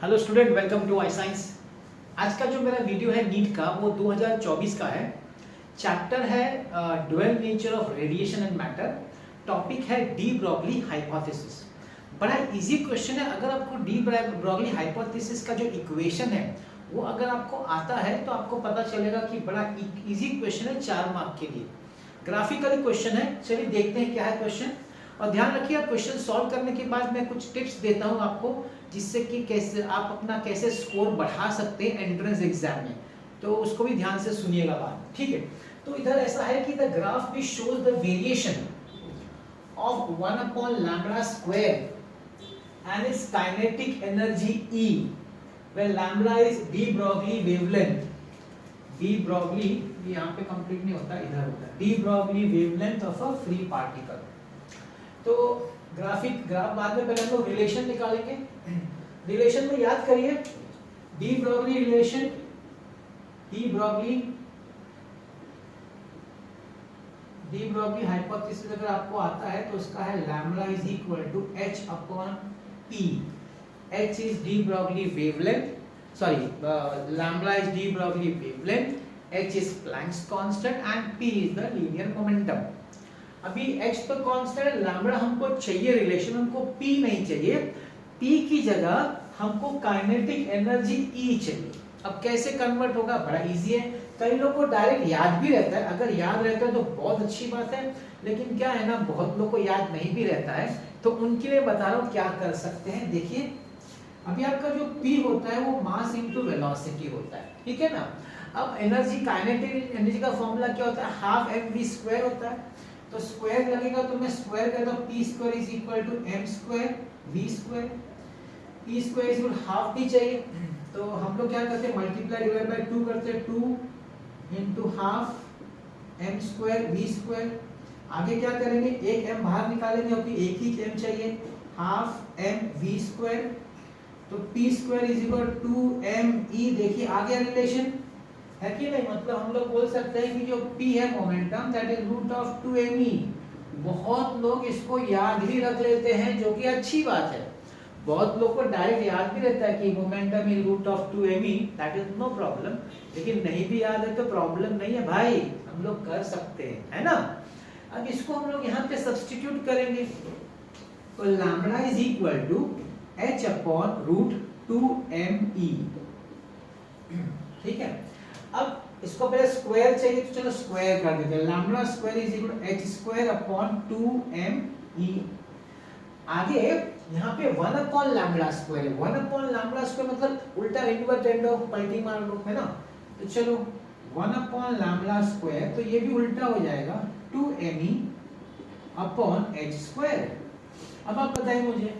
Hello student, welcome to I science. आज का जो मेरा वीडियो है नीट का वो 2024 का है। चैप्टर है dual nature of radiation and matter. Topic है डी ब्रॉगली हाइपोथेसिस। बड़ा इजी क्वेश्चन है। अगर आपको डी ब्रॉगली हाइपोथेसिस का जो इक्वेशन है वो अगर आपको आता है तो आपको पता चलेगा कि बड़ा इजी क्वेश्चन है 4 मार्क के लिए। ग्राफिकली क्वेश्चन है। चलिए देखते हैं क्या है क्वेश्चन। और ध्यान रखिए, क्वेश्चन सॉल्व करने के बाद मैं कुछ टिप्स देता हूं आपको, जिससे कि कैसे आप अपना कैसे स्कोर बढ़ा सकते हैं एंट्रेंस एग्जाम में। तो उसको भी ध्यान से सुनिएगा बात, ठीक है। तो इधर ऐसा है कि द ग्राफ भी shows the variation of 1/λ² and its kinetic energy E, where λ is d Broglie wavelength. d Broglie ये यहाँ पे कंप्लीट नहीं होता, इधर होता है d Broglie wavelength of a free particle। तो ग्राफ बाद में पहले हम लोग रिलेशन निकालेंगे। रिलेशन में याद करिए de Broglie relation, de Broglie hypothesis अगर आपको आता है तो उसका है lambda is equal to h upon p। h is de Broglie wavelength, sorry lambda is de Broglie wavelength, h is Planck's constant and p is the linear momentum. अभी h तो constant है, लैम्ब्डा हमको चाहिए relation, हमको p नहीं चाहिए। p की जगह हमको काइनेटिक एनर्जी E चाहिए। अब कैसे कन्वर्ट होगा, बड़ा इजी है। कई लोगों को डायरेक्ट याद भी रहता है, अगर याद रहता है तो बहुत अच्छी बात है, लेकिन क्या है ना, बहुत लोगों को याद नहीं भी रहता है, तो उनके लिए बता रहा हूँ क्या कर सकते हैं। देखिए अभी आपका जो p होता है वो मास इनटू वेलोसिटी होता है, ठीक है ना। अब एनर्जी, काइनेटिक एनर्जी का फॉर्मूला क्या होता है, हाफ mv² होता है। तो स्क्वायर लगेगा तो मैं स्क्वायर करता हूं, p² is equal to m² v²। p² is equal half भी चाहिए, तो हम लोग क्या करते हैं, मल्टीप्लाई डिवाइड बाय 2 करते हैं, 2 इनटू हाफ m² v²। आगे क्या करेंगे, एक m बाहर निकालेंगे क्योंकि एक ही m चाहिए, हाफ m v²। तो p² is equal to 2me। देखिए आ गया रिलेशन, है कि नहीं। मतलब हम लोग बोल सकते हैं कि जो p है momentum, that is root of 2me। बहुत लोग इसको याद भी रख लेते हैं, जो कि अच्छी बात है। बहुत लोग को डायरेक्ट याद भी रहता है कि momentum is root of 2me, that is no problem. लेकिन नहीं भी याद है तो प्रॉब्लम नहीं है भाई, हम लोग कर सकते हैं, है ना। अब इसको हम लोग यहाँ पे सब्स्टिट्यूट करेंगे, तो lambda is equal to h upon root 2me, ठीक है। अब इसको पहले स्क्वायर चाहिए, तो चलो स्क्वायर कर देते हैं। Lambda square is equal to h² upon 2me। आगे यहाँ पे 1/λ² है। 1/λ² मतलब उल्टा इन्वर्ट एंड ऑफ पलटी मार लो, है ना। तो चलो 1/λ², तो ये भी उल्टा हो जाएगा 2me अपॉन h²। अब आप बताइए मुझे,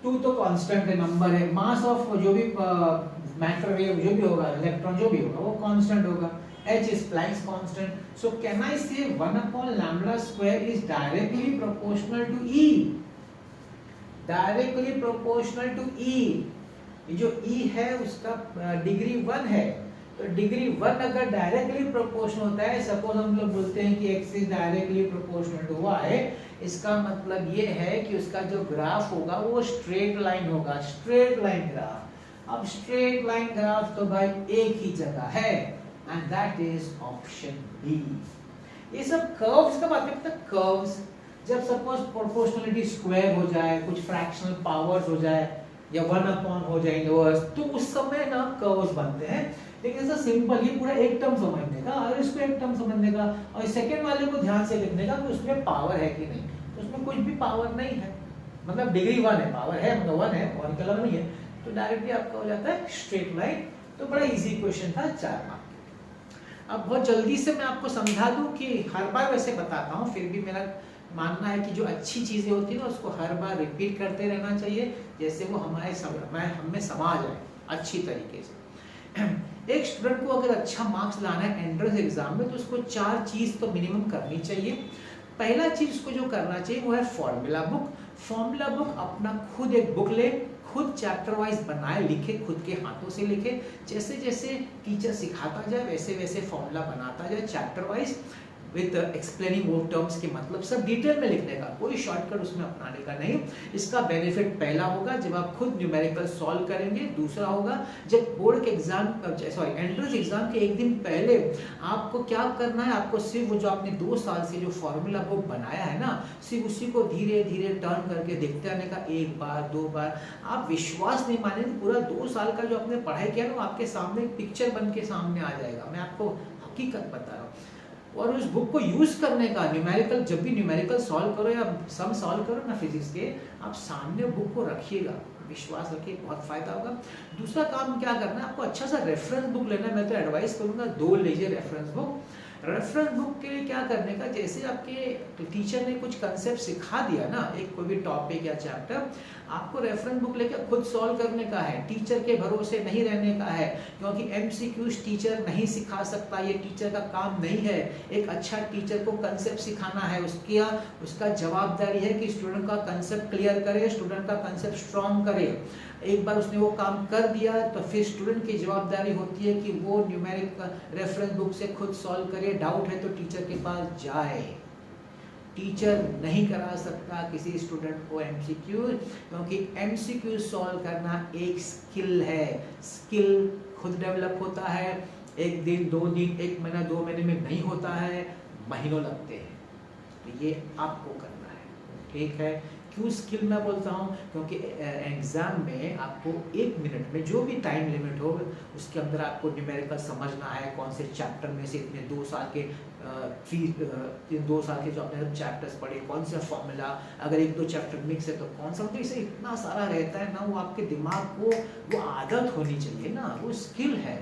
2 तो कांस्टेंट है, नंबर है, मास ऑफ जो भी मैटर वेव जो भी होगा, इलेक्ट्रॉन जो भी होगा वो कांस्टेंट होगा, h is Planck's constant. So can I say 1/λ² is directly proportional to E? Directly proportional to E. ये जो E है उसका डिग्री 1 है, तो डिग्री 1 अगर डायरेक्टली प्रोपोर्शनल होता है, सपोज हम लोग बोलते हैं कि x is directly proportional to y, इसका मतलब ये है कि उसका जो ग्राफ होगा वो स्ट्रेट लाइन होगा, स्ट्रेट लाइन ग्राफ। अब स्ट्रेट लाइन ग्राफ तो भाई एक ही जगह है, and that is option B. ये सब कर्व्स का बात करते हैं, कर्व्स जब सपोज प्रोपोर्शनलिटी स्क्वायर हो जाए, कुछ फ्रैक्शनल पावर्स हो जाए, या 1 अपॉन हो जाए इनवर्स, तो उस समय ना कर्व्स बनते हैं। लेकिन ऐसा सिंपल, ये पूरा एक टर्म समझने का और इसको एक टर्म समझने का और सेकंड वाले को ध्यान से लिखने का कि उसमें पावर है कि नहीं। तो उसमें कुछ भी पावर नहीं है, मतलब डिग्री 1 है, पावर है मतलब 1 है और कलर नहीं है, तो डायरेक्टली आपका हो जाता है स्ट्रेट लाइन। तो बड़ा इजी क्वेश्चन था, 4 मार्क। अब बहुत जल्दी से मैं आपको समझा दूं कि हर बार वैसे बताता हूं, फिर भी मेरा मानना है कि जो अच्छी चीजें होती है ना उसको हर बार रिपीट करते रहना चाहिए, जैसे वो हमें समा जाए अच्छी तरीके से। एक स्टूडेंट को अगर अच्छा मार्क्स लाना है एंट्रेंस एग्जाम में, तो उसको 4 चीज तो मिनिमम करनी चाहिए। पहला चीज उसको जो करना चाहिए वो है फॉर्मूला बुक। फॉर्मूला बुक अपना खुद एक बुक ले, खुद चैप्टर वाइज बनाए, लिखे, खुद के हाथों से लिखे। जैसे जैसे टीचर सिखाता जाए वैसे वैसे फॉर्मूला बनाता जाए चैप्टर वाइज। विथ एक्सप्लेनिंग वो टर्म्स के मतलब सब डिटेल में लिखने का, कोई शॉर्टकट उसमें अपनाने का नहीं। इसका बेनिफिट पहला होगा जब आप खुद न्यूमेरिकल सॉल्व करेंगे, दूसरा होगा जब बोर्ड के एग्जाम एंट्रेंस एग्जाम के एक दिन पहले आपको क्या करना है, आपको सिर्फ वो जो आपने 2 साल से जो फॉर्मूला वो बनाया है ना, सिर्फ उसी को धीरे धीरे टर्न करके देखते रहने का, 1 बार 2 बार। आप विश्वास नहीं मानेंगे, पूरा 2 साल का जो आपने पढ़ाई किया ना, वो आपके सामने एक पिक्चर बन के सामने आ जाएगा। मैं आपको हकीकत बता रहा हूँ। और उस बुक को यूज करने का, न्यूमेरिकल जब भी न्यूमेरिकल सॉल्व करो या सम सॉल्व करो ना फिजिक्स के, आप सामने बुक को रखिएगा, विश्वास रखिए, बहुत फायदा होगा। दूसरा काम क्या करना है, आपको अच्छा सा रेफरेंस बुक लेना है। मैं तो एडवाइस करूंगा 2 लीजिए रेफरेंस बुक। रेफरेंस बुक के लिए क्या करने का, जैसे आपके टीचर ने कुछ कंसेप्ट सिखा दिया ना, एक कोई भी टॉपिक या चैप्टर, आपको रेफरेंस बुक लेकर खुद सॉल्व करने का है, टीचर के भरोसे नहीं रहने का है, क्योंकि एमसीक्यूज टीचर नहीं सिखा सकता, ये टीचर का काम नहीं है। एक अच्छा टीचर को कंसेप्ट सिखाना है, उसका जवाबदारी है कि स्टूडेंट का कंसेप्ट क्लियर करे, स्टूडेंट का कंसेप्ट स्ट्रॉन्ग करे। एक बार उसने वो काम कर दिया तो फिर स्टूडेंट की जवाबदारी होती है कि वो न्यूमेरिक रेफरेंस बुक से खुद सॉल्व करे। डाउट है तो टीचर के पास जाए। टीचर नहीं करा सकता किसी स्टूडेंट को एमसीक्यू, क्योंकि एमसीक्यू सॉल्व करना एक स्किल है। स्किल खुद डेवलप होता है, 1 दिन 2 दिन 1 महीना 2 महीने में नहीं होता है, महीनों लगते हैं। तो ये आपको करना है, ठीक है। क्यों स्किल मैं बोलता हूँ, क्योंकि एग्जाम में आपको 1 मिनट में जो भी टाइम लिमिट हो उसके अंदर आपको न्यूमेरिकल समझना है, कौन से चैप्टर में से इतने 2 साल के 2 साल के जो आपने चैप्टर्स पढ़े, कौन सा फॉर्मूला, अगर 1-2 चैप्टर मिक्स है तो कौन सा, मतलब इसे इतना सारा रहता है ना, वो आपके दिमाग को वो आदत होनी चाहिए ना, वो स्किल है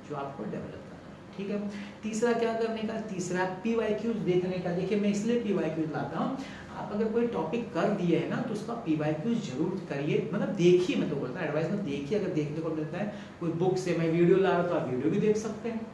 जो आपको डेवलप करना है, ठीक है। तीसरा क्या करने का, तीसरा PYQs देखने का। देखिए मैं इसलिए PYQs लाता हूँ, आप अगर कोई टॉपिक कर दिए है ना तो उसका PYQs जरूर करिए, मतलब देखिए, मैं तो बोलता हूँ एडवाइस में देखिए, अगर देखने को मिलता है कोई बुक से, मैं वीडियो ला रहा हूँ तो आप वीडियो भी देख सकते हैं,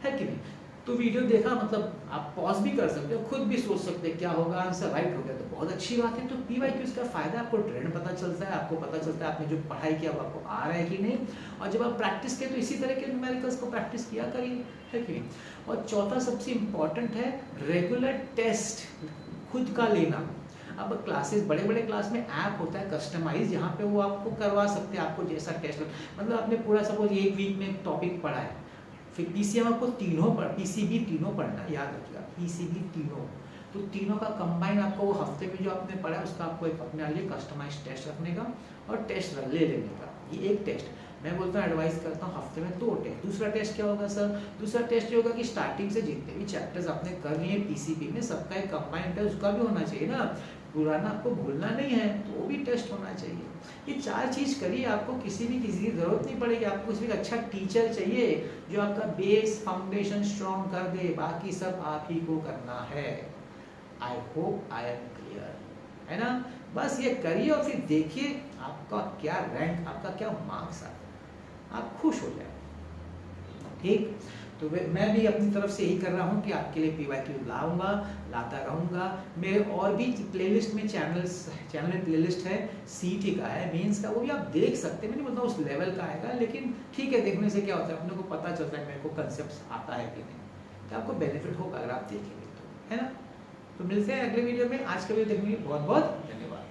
है कि नहीं। तो वीडियो देखा मतलब आप पॉज भी कर सकते हो, खुद भी सोच सकते हैं क्या होगा, आंसर राइट हो गया तो बहुत अच्छी बात है। तो PYQs का फायदा, आपको ट्रेंड पता चलता है, आपको पता चलता है आपने जो पढ़ाई किया वो आपको आ रहा है कि नहीं। और जब आप प्रैक्टिस करें तो इसी तरह के न्यूमेरिकल्स को प्रैक्टिस किया करिए, है कि नहीं। और चौथा सबसे इम्पॉर्टेंट है रेगुलर टेस्ट खुद का लेना। अब क्लासेस, बड़े बड़े क्लास में ऐप होता है कस्टमाइज, यहाँ पे वो आपको करवा सकते हैं, आपको जैसा टेस्ट, मतलब आपने पूरा सपोज 1 वीक में टॉपिक पढ़ा है, फिर PCM आपको PCB तीनों पढ़ना, याद रखिएगा PCB तीनों, तो तीनों का कंबाइन आपको वो हफ्ते में जो आपने पढ़ा है उसका आपको एक अपने लिए कस्टमाइज टेस्ट रखने का और टेस्ट ले लेने का। ये एक टेस्ट मैं बोलता हूँ, एडवाइस करता हूँ हफ्ते में 2 टेस्ट। दूसरा टेस्ट क्या होगा सर, दूसरा टेस्ट ये होगा कि स्टार्टिंग से जितने भी चैप्टर्स आपने कर लिए हैं PCB में, सबका एक कंबाइंड टेस्ट उसका भी होना चाहिए ना, पुराना आपको भूलना नहीं है, तो वो भी टेस्ट होना चाहिए। ये 4 चीज करिए, आपको किसी की जरूरत नहीं पड़ेगी, आपको सिर्फ अच्छा टीचर चाहिए जो आपका बेस फाउंडेशन स्ट्रॉन्ग कर दे, बाकी सब आप ही को करना है। I hope I am clear, है ना। बस ये करिए और फिर देखिए आपका क्या रैंक, आपका क्या मार्क्स आता है, आप खुश हो जाए, ठीक। तो मैं भी अपनी तरफ से यही कर रहा हूँ कि आपके लिए PYQ लाऊंगा, लाता रहूँगा। मेरे और भी प्लेलिस्ट में चैनल में प्लेलिस्ट है, CT का है, मेंस का, वो भी आप देख सकते हैं। मैं नहीं बोलता उस लेवल का आएगा, लेकिन ठीक है, देखने से क्या होता है, अपने को पता चलता है मेरे को कंसेप्ट आता है कि नहीं, तो आपको बेनिफिट होगा अगर आप देखेंगे तो, है ना। तो मिलते हैं अगले वीडियो में। आज का वीडियो देखने के लिए बहुत बहुत धन्यवाद।